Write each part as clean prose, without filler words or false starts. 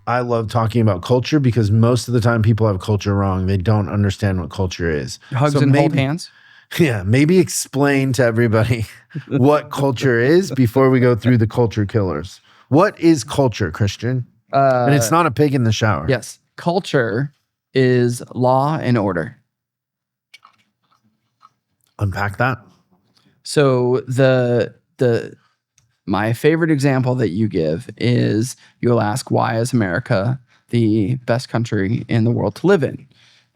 I love talking about culture because most of the time people have culture wrong. They don't understand what culture is. Hugs and hold hands. Yeah, maybe explain to everybody what culture is before we go through the culture killers. What is culture, Christian? And it's not a pig in the shower. Yes. Culture is law and order. Unpack that. So my favorite example that you give is you'll ask, why is America the best country in the world to live in?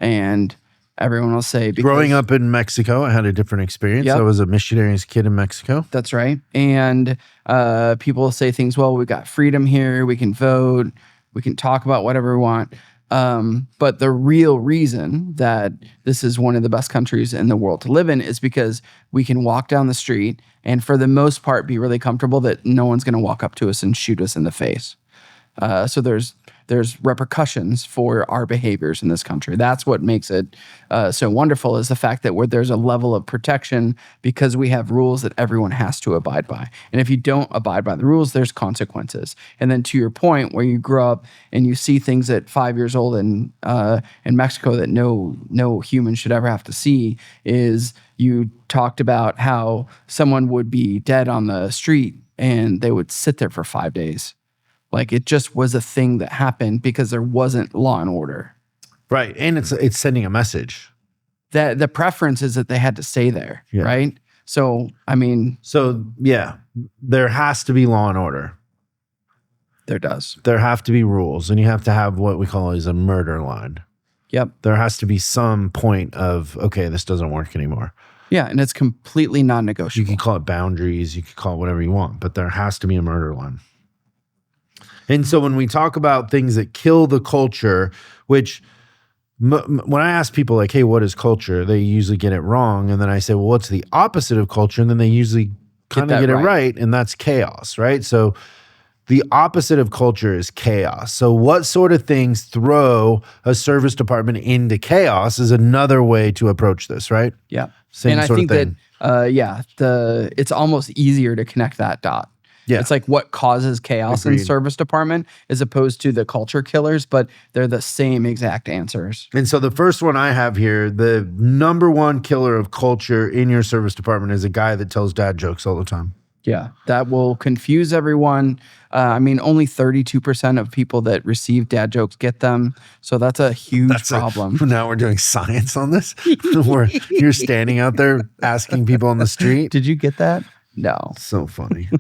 And everyone will say, because growing up in Mexico, I had a different experience. Yep. I was a missionary's kid in Mexico. That's right. And people will say things, well, we got freedom here. We can vote. We can talk about whatever we want. But the real reason that this is one of the best countries in the world to live in is because we can walk down the street and for the most part be really comfortable that no one's going to walk up to us and shoot us in the face. So there's repercussions for our behaviors in this country. That's what makes it so wonderful, is the fact that there's a level of protection because we have rules that everyone has to abide by. And if you don't abide by the rules, there's consequences. And then to your point, where you grow up and you see things at 5 years old in Mexico that no human should ever have to see, is you talked about how someone would be dead on the street and they would sit there for 5 days. Like, it just was a thing that happened because there wasn't law and order. Right. And it's sending a message. That the preference is that they had to stay there, Yeah. right? So, I mean... So, yeah, there has to be law and order. There does. There have to be rules, and you have to have what we call as a murder line. Yep. There has to be some point of, okay, this doesn't work anymore. Yeah, and it's completely non-negotiable. You can call it boundaries, you can call it whatever you want, but there has to be a murder line. And so when we talk about things that kill the culture, which when I ask people like, hey, what is culture? They usually get it wrong. And then I say, well, what's the opposite of culture? And then they usually kind of get it right. And that's chaos, right? So the opposite of culture is chaos. So what sort of things throw a service department into chaos is another way to approach this, right? Yeah. Same and sort I think of thing. that, it's almost easier to connect that dot. Yeah. It's like what causes chaos in service department as opposed to the culture killers, but they're the same exact answers. And so the first one I have here, the number one killer of culture in your service department is a guy that tells dad jokes all the time. Yeah, that will confuse everyone. I mean, only 32% of people that receive dad jokes get them. So that's a huge problem. Now we're doing science on this, where you're standing out there asking people on the street. Did you get that? No. So funny.